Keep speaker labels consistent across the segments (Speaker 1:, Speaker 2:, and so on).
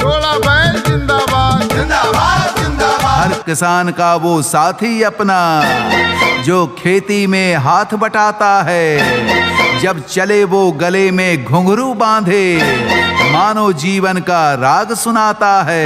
Speaker 1: जोड़ा बैल जिंदाबाद जिंदाबाद जिंदाबाद।
Speaker 2: हर किसान का वो साथी अपना जो खेती में हाथ बटाता है। जब चले वो गले में घुंघरू बांधे, मानो जीवन का राग सुनाता है।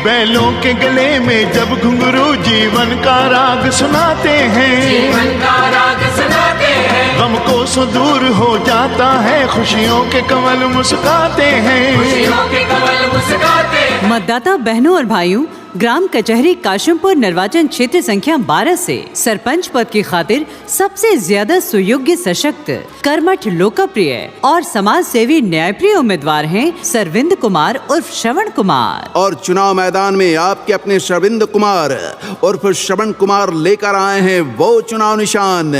Speaker 3: बैलों के गले में जब घुंघरू जीवन का राग सुनाते हैं,
Speaker 4: जीवन का राग सुनाते हैं।
Speaker 3: गम को सो दूर हो जाता है, खुशियों के कमल मुस्काते हैं,
Speaker 4: खुशियों के कमल मुस्काते हैं।
Speaker 5: मतदाता बहनों और भाइयों, ग्राम कचहरी काशिमपुर निर्वाचन क्षेत्र संख्या 12 से सरपंच पद की खातिर सबसे ज्यादा सुयोग्य, सशक्त, कर्मठ, लोकप्रिय और समाज सेवी न्यायप्रिय उम्मीदवार हैं सरविंद कुमार उर्फ श्रवण कुमार।
Speaker 2: और चुनाव मैदान में आपके अपने सरविंद कुमार उर्फ श्रवण कुमार लेकर आए हैं वो चुनाव निशान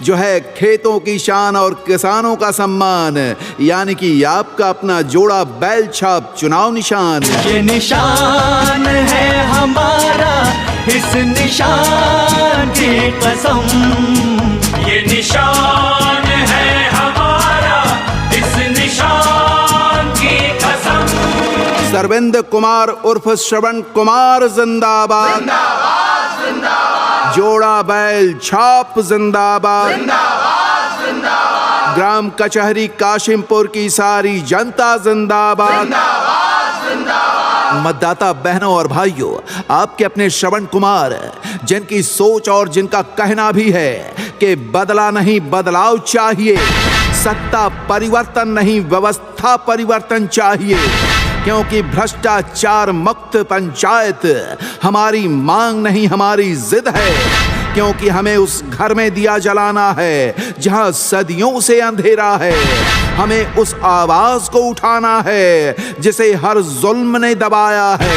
Speaker 2: जो है खेतों की शान और किसानों का सम्मान, यानी कि आपका अपना जोड़ा बैल छाप चुनाव निशान।
Speaker 6: ये निशान है हमारा, इस निशान की कसम।
Speaker 4: ये निशान है हमारा, इस निशान की कसम।
Speaker 2: सरविंद कुमार उर्फ श्रवण कुमार जिंदाबाद
Speaker 1: जिंदाबाद जिंदाबाद।
Speaker 2: जोड़ा बैल छाप जिंदाबाद
Speaker 1: जिंदाबाद जिंदाबाद।
Speaker 2: ग्राम कचहरी काशिमपुर की सारी जनता जिंदाबाद
Speaker 1: जिंदाबाद जिंदाबाद।
Speaker 2: मतदाता बहनों और भाइयों, आपके अपने श्रवण कुमार जिनकी सोच और जिनका कहना भी है कि बदला नहीं बदलाव चाहिए, सत्ता परिवर्तन नहीं व्यवस्था परिवर्तन चाहिए, क्योंकि भ्रष्टाचार मुक्त पंचायत हमारी मांग नहीं हमारी जिद है, क्योंकि हमें उस घर में दिया जलाना है जहां सदियों से अंधेरा है। हमें उस आवाज को उठाना है जिसे हर जुल्म ने दबाया है।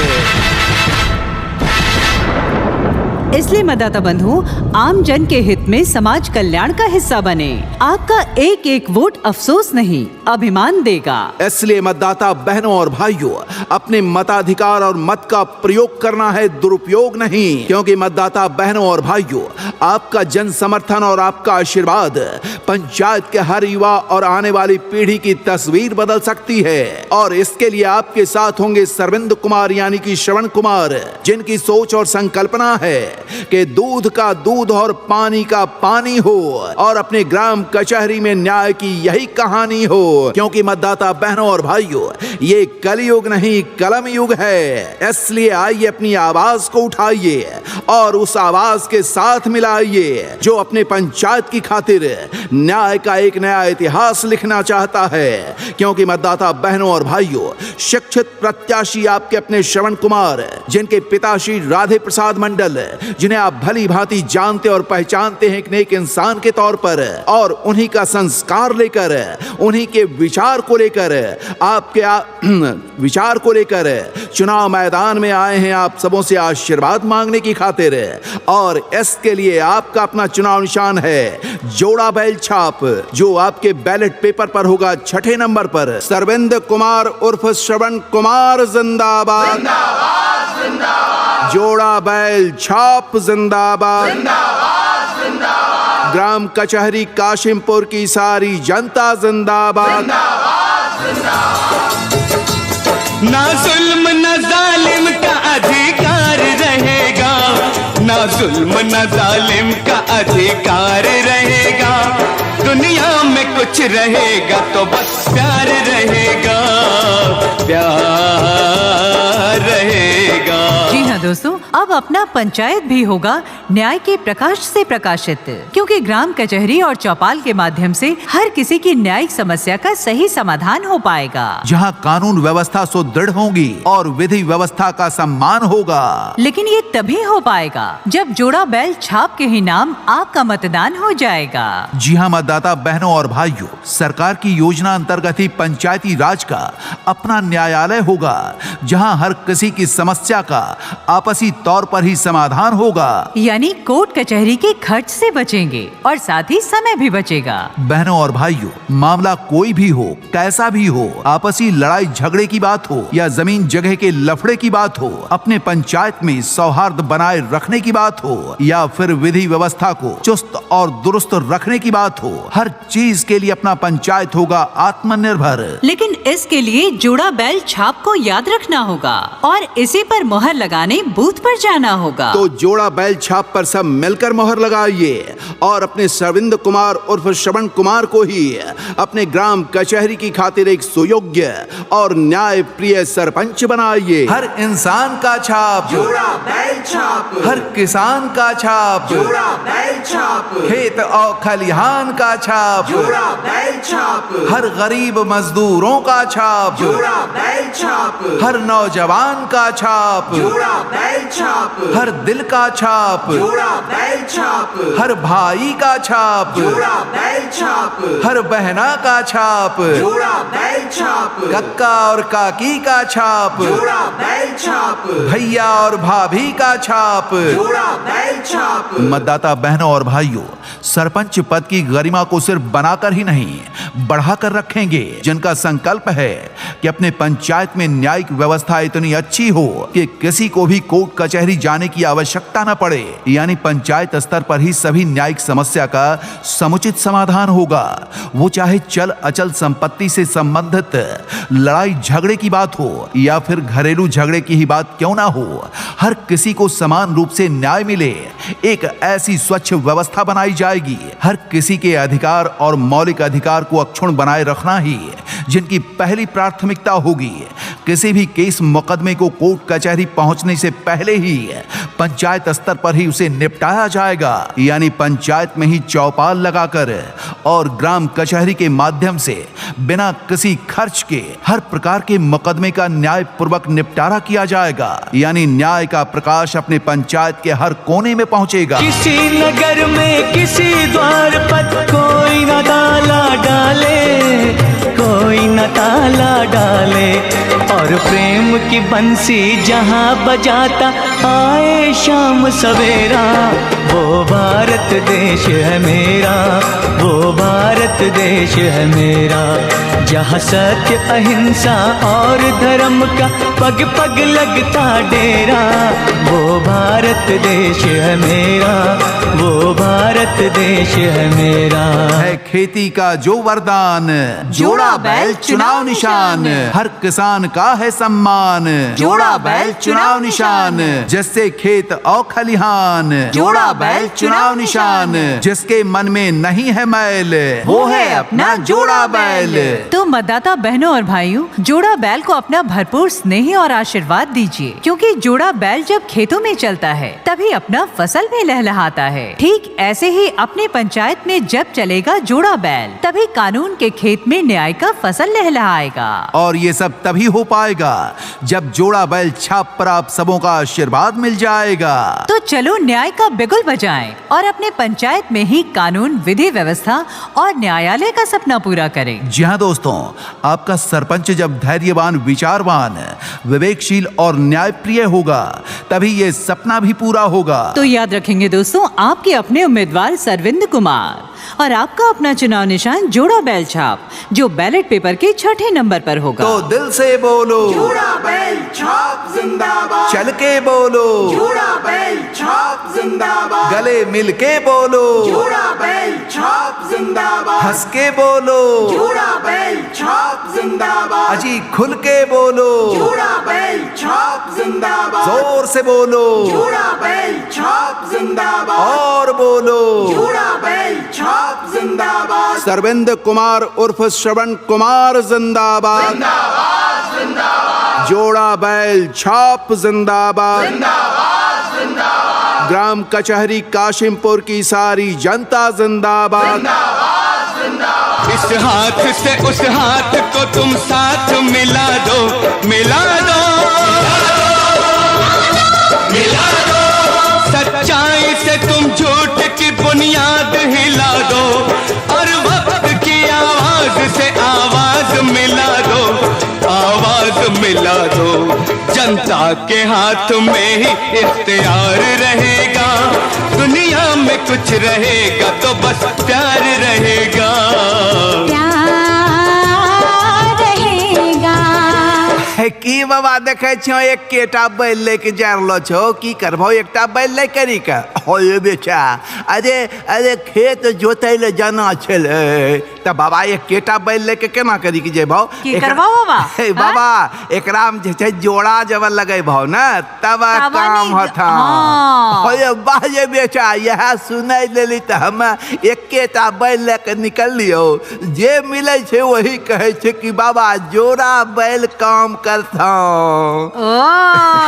Speaker 5: इसलिए मतदाता बंधु, आम जन के हित में समाज कल्याण का हिस्सा बने। आपका एक एक वोट अफसोस नहीं, अभिमान देगा।
Speaker 2: इसलिए मतदाता बहनों और भाइयों, अपने मताधिकार और मत का प्रयोग करना है, दुरुपयोग नहीं, क्योंकि मतदाता बहनों और भाइयों, आपका जन समर्थन और आपका आशीर्वाद पंचायत के हर युवा और आने वाली पीढ़ी की तस्वीर बदल सकती है। और इसके लिए आपके साथ होंगे सरविंद कुमार यानी कि श्रवण कुमार, जिनकी सोच और संकल्पना है कि दूध का दूध और पानी का पानी हो और अपने ग्राम कचहरी में न्याय की यही कहानी हो, क्योंकि मतदाता बहनों और भाइयों, ये कलयुग नहीं कलम युग है। इसलिए आइए अपनी आवाज को उठाइए और उस आवाज के साथ मिलाइए जो अपने पंचायत की खातिर न्याय का एक नया इतिहास लिखना चाहता है, क्योंकि मतदाता बहनों और भाइयों, शिक्षित प्रत्याशी आपके अपने श्रवण कुमार, जिनके पिता श्री राधे प्रसाद मंडल, जिन्हें आप भली भांति जानते और पहचानते हैं एक नेक इंसान के तौर पर, और उन्हीं का संस्कार लेकर, उन्हीं के विचार को लेकर, आपके विचार को लेकर चुनाव मैदान में आए हैं आप सबों से आशीर्वाद मांगने की खातिर। और इसके लिए आपका अपना चुनाव निशान है जोड़ा बैल छाप, जो आपके बैलेट पेपर पर होगा 6ठे नंबर पर। सरविंद कुमार उर्फ श्रवण कुमार जिंदाबाद
Speaker 1: जिंदाबाद जिंदाबाद।
Speaker 2: जोड़ा बैल छाप जिंदाबाद
Speaker 1: जिंदाबाद जिंदाबाद।
Speaker 2: ग्राम कचहरी काशिमपुर की सारी जनता जिंदाबाद
Speaker 1: जिंदाबाद जिंदाबाद।
Speaker 6: ना जुल्म ना जालिम का अधिकार रहेगा, ना जुल्म ना जालिम का अधिकार रहेगा। दुनिया में कुछ रहेगा तो बस प्यार रहेगा, प्यार रहेगा।
Speaker 5: जी हाँ दोस्तों, अब अपना पंचायत भी होगा न्याय के प्रकाश से प्रकाशित, क्योंकि ग्राम कचहरी और चौपाल के माध्यम से हर किसी की न्यायिक समस्या का सही समाधान हो पाएगा,
Speaker 2: जहां कानून व्यवस्था सुदृढ़ होगी और विधि व्यवस्था का सम्मान होगा।
Speaker 5: लेकिन ये तभी हो पाएगा जब जोड़ा बैल छाप के ही नाम आपका मतदान हो जाएगा।
Speaker 2: जी हाँ मतदाता बहनों और भाइयों, सरकार की योजना अंतर्गत ही पंचायती राज का अपना न्यायालय होगा, जहां हर किसी की समस्या का आपसी तौर पर ही समाधान होगा।
Speaker 5: यानी कोर्ट कचहरी के खर्च से बचेंगे और साथ ही समय भी बचेगा।
Speaker 2: बहनों और भाइयों, मामला कोई भी हो, कैसा भी हो, आपसी लड़ाई झगड़े की बात हो या जमीन जगह के लफड़े की बात हो, अपने पंचायत में सौहार्द बनाए रखने की बात हो या फिर विधि व्यवस्था को चुस्त और दुरुस्त रखने की बात हो, हर चीज के लिए अपना पंचायत होगा आत्मनिर्भर।
Speaker 5: लेकिन इसके लिए जोड़ा बैल छाप को याद रखना होगा और इसी पर मोहर लगाने बूथ पर जाना होगा।
Speaker 2: तो जोड़ा बैल छाप पर सब मिलकर मोहर लगाइए और अपने सरविंद कुमार उर्फ श्रवण कुमार को ही अपने ग्राम कचहरी की खातिर एक सुयोग्य और न्याय प्रिय सरपंच बनाइए। हर इंसान का छाप
Speaker 1: जोड़ा बैल छाप,
Speaker 2: हर किसान का छाप
Speaker 1: जोड़ा बैल छाप,
Speaker 2: खेत और खलिहान का छाप
Speaker 1: जोड़ा बैल छाप,
Speaker 2: हर गरीब मजदूरों का छाप
Speaker 1: जोड़ा बैल छाप,
Speaker 2: हर नौजवान का छाप
Speaker 1: जोड़ा बैल छाप,
Speaker 2: हर दिल का छाप
Speaker 1: जोड़ा बैल छाप,
Speaker 2: हर भाई का छाप
Speaker 1: जोड़ा बैल छाप,
Speaker 2: हर बहना का छाप
Speaker 1: जोड़ा बैल छाप,
Speaker 2: कक्का और काकी का छाप
Speaker 1: जोड़ा बैल छाप,
Speaker 2: भैया और भाभी का छाप।
Speaker 1: जोड़ा बैल छाप।
Speaker 2: मतदाता बहनों और भाइयों, सरपंच पद की गरिमा को सिर्फ बनाकर ही नहीं बढ़ाकर रखेंगे, जिनका संकल्प है कि अपने पंचायत में न्यायिक व्यवस्था इतनी अच्छी हो कि किसी को भी कोर्ट कचहरी जाने की आवश्यकता न पड़े, यानी पंचायत स्तर पर ही सभी न्यायिक समस्या का समुचित समाधान होगा। वो चाहे चल अचल संपत्ति से संबंधित लड़ाई झगड़े की बात हो या फिर घरेलू झगड़े की ही बात क्यों ना हो, हर किसी को समान रूप से न्याय मिले, एक ऐसी स्वच्छ व्यवस्था बनाई जाएगी। हर किसी के अधिकार और मौलिक अधिकार को अक्षुण्ण बनाए रखना ही जिनकी पहली प्राथमिकता होगी। किसी भी केस मुकदमे को कोर्ट कचहरी पहुंचने से पहले ही पंचायत स्तर पर ही उसे निपटाया जाएगा, यानी पंचायत में ही चौपाल लगाकर और ग्राम कचहरी के माध्यम से बिना किसी खर्च के हर प्रकार के मुकदमे का न्याय पूर्वक निपटारा किया जाएगा, यानी न्याय का प्रकाश अपने पंचायत के हर कोने में पहुंचेगा।
Speaker 6: किसी नगर में किसी द्वार पर कोई न ताला डाले, कोई न ताला डाले, और प्रेम की बंसी जहाँ बजाता आए शाम सवेरा, वो भारत देश है मेरा, वो भारत देश है मेरा, जहाँ सत्य अहिंसा और धर्म का पग पग लगता डेरा, वो भारत देश है मेरा, वो भारत देश है मेरा।
Speaker 2: है खेती का जो वरदान,
Speaker 5: जोड़ा बैल
Speaker 2: चुनाव निशान, हर किसान का है सम्मान,
Speaker 5: जोड़ा बैल
Speaker 2: चुनाव निशान, जिससे खेत और खलिहान,
Speaker 5: जोड़ा बैल
Speaker 2: चुनाव निशान, जिसके मन में नहीं है मैल,
Speaker 5: वो है अपना
Speaker 2: जोड़ा बैल।
Speaker 5: तो मतदाता बहनों और भाइयों, जोड़ा बैल को अपना भरपूर स्नेह और आशीर्वाद दीजिए, क्योंकि जोड़ा बैल जब खेतों में चलता है तभी अपना फसल भी लहलहाता है। ठीक ऐसे ही अपने पंचायत में जब चलेगा जोड़ा बैल, तभी कानून के खेत में न्याय का फसल लहलहाएगा।
Speaker 2: और ये सब तभी हो पाएगा जब जोड़ा बैल छाप पर आप सबों का आशीर्वाद मिल जाएगा।
Speaker 5: तो चलो न्याय का बिगुल बजाएं और अपने पंचायत में ही कानून, विधि व्यवस्था और न्यायालय का सपना पूरा करें।
Speaker 2: जी हाँ दोस्तों, आपका सरपंच जब धैर्यवान, विचारवान, विवेकशील और न्यायप्रिय होगा, तभी ये सपना भी पूरा होगा।
Speaker 5: तो याद रखेंगे दोस्तों, आपके अपने उम्मीदवार सरविंद कुमार और आपका अपना चुनाव निशान जोड़ा बैल छाप, जो बैलेट पेपर के 6ठे नंबर पर होगा।
Speaker 2: तो दिल से बोलो,
Speaker 1: जोड़ा बैल छाप जिंदाबाद,
Speaker 2: चल के बोलो,
Speaker 1: जोड़ा बैल छाप जिंदाबाद,
Speaker 2: गले मिल के बोलो,
Speaker 1: जोड़ा बैल छाप जिंदाबाद,
Speaker 2: हंस के बोलो,
Speaker 1: जोड़ा बैल छाप जिंदाबाद,
Speaker 2: अजी खुल के बोलो,
Speaker 1: जोड़ा बैल छाप जिंदाबाद,
Speaker 2: जोर से बोलो,
Speaker 1: जोड़ा बैल छाप जिंदाबाद,
Speaker 2: और बोलो,
Speaker 1: जोड़ा बैल छाप जिंदाबाद,
Speaker 2: सरविंद कुमार उर्फ श्रवण कुमार जिंदाबाद,
Speaker 1: जिंदाबाद जिंदाबाद,
Speaker 2: जोड़ा बैल छाप जिंदाबाद,
Speaker 1: जिंदाबाद जिंदाबाद,
Speaker 2: ग्राम कचहरी काशिमपुर की सारी जनता जिंदाबाद।
Speaker 1: जिंदाबाद जिंदाबाद,
Speaker 6: इस हाथ से उस हाथ को तुम साथ मिला दो, मिला दो, मिला दो, सच्चाई से तुम झूठ की बुनियाद हिला दो, और वक्त की आवाज से आवाज मिला दो, आवाज मिला लौटा दो। जनता के हाथ में ही इख्तियार रहेगा, दुनिया में कुछ रहेगा तो बस प्यार रहेगा।
Speaker 2: की बाबा देखे छो एक केटा बैल लेके जा रहलो छो, की करबो एकटा बैल ले करी के होए बेचा। अरे खेत जोतै ले जाना छले त बाबा एक केटा बैल लेके केना करी के जेबो?
Speaker 5: की करबो बाबा?
Speaker 2: बाबा एकरा में जे छै जोड़ा जब लगैबो न तब काम होता। होए बाजे बेचा यह सुनै लेली त हम एकेटा बैल लेके निकल लियो। जे मिलै छै वही कहै छै कि बाबा जोड़ा बैल काम करता।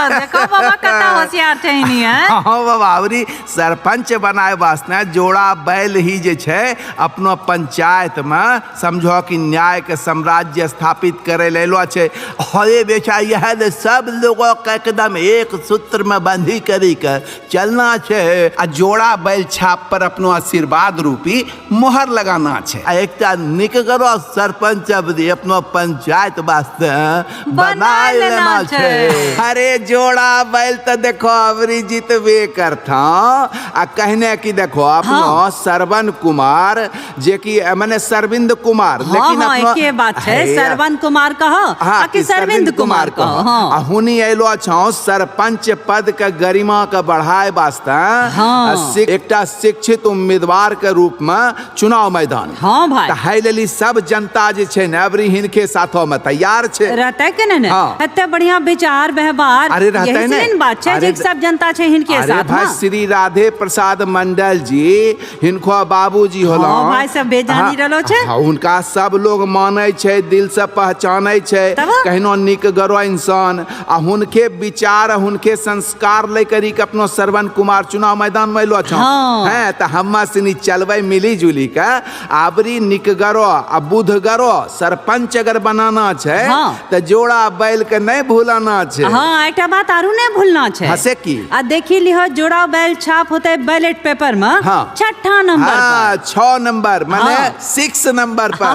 Speaker 5: देखो बाबा कता होशियार छै नी है।
Speaker 2: हाँ बाबा, अबरी सरपंच बनाए वास्ते जोड़ा बैल ही जे छै अपनो पंचायत में समझो कि न्याय के साम्राज्य स्थापित करे लेलो छै। होए बेचा यह सब लोगों के एकदम एक सूत्र में बंधी करी के चलना छै। आ जोड़ा बैल छाप पर अपनो आशीर्वाद रूपी मोहर लगाना छै। आ एकटा निक करो सरपंच अबरी अपनो पंचायत वास्ते बना लेना छै। अरे जोड़ा बैल तो देखो अबरी जीतबे करता। आ कहने की देखो अपनो सरवन कुमार जे कि माने सरविंद कुमार, लेकिन अपनो
Speaker 5: के बात है सरवन कुमार कहो कि सरविंद कुमार कहो।
Speaker 2: हुनी एलो छौ सरपंच पद के गरिमा के बढ़ाए वास्ते एकटा शिक्षित उम्मीदवार के रूप में चुनाव मैदान।
Speaker 5: हाँ भाई,
Speaker 2: है लेली सब जनता जे छै ने अबरी हिनके साथों में तैयार छै।
Speaker 5: रहते के ने एते बढ़िया विचार व्यवहार।
Speaker 2: अरे रहते ने
Speaker 5: बात छै जे सब जनता छै हिनके साथ।
Speaker 2: भाई श्री राधे प्रसाद मंडल जी हिनको बाबूजी होलो।
Speaker 5: भाई सब बेजानी रहलो छै।
Speaker 2: उनका सब लोग माने छै, दिल से पहचाने छै, कहनो निक गरो इंसान। आ हुनके विचार हुनके संस्कार ले करी के अपनो सरवन कुमार चुनाव मैदान में लो छौ। हैं त हम्मा सनी चलबै मिली जुली के आबरी निक गरो आ बुध गरो सरपंच अगर बनाना छै त जोड़ा बैल के नहीं भूलना छै।
Speaker 5: हाँ, एकटा बात आरू नहीं भूलना छै।
Speaker 2: हसे की
Speaker 5: आ देखी लिहो जोड़ा बैल छाप होते बैलेट पेपर में छठा नंबर पर।
Speaker 2: 6 नंबर माने 6 नंबर पर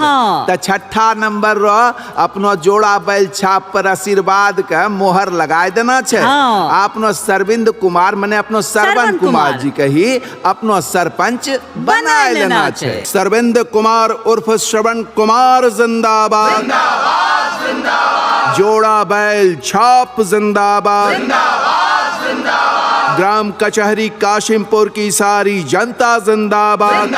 Speaker 2: त छठा नंबर रो अपनो जोड़ा बैल छाप पर आशीर्वाद के मोहर लगाए देना छै। अपनो सरविंद कुमार माने अपनो सरवन कुमार जी के ही अपनो सरपंच बना लेना छै। सरविंद कुमार उर्फ श्रवण कुमार जिंदाबाद, जोड़ा बैल छाप जिंदाबाद, ग्राम कचहरी काशिमपुर की सारी जनता जिंदाबाद।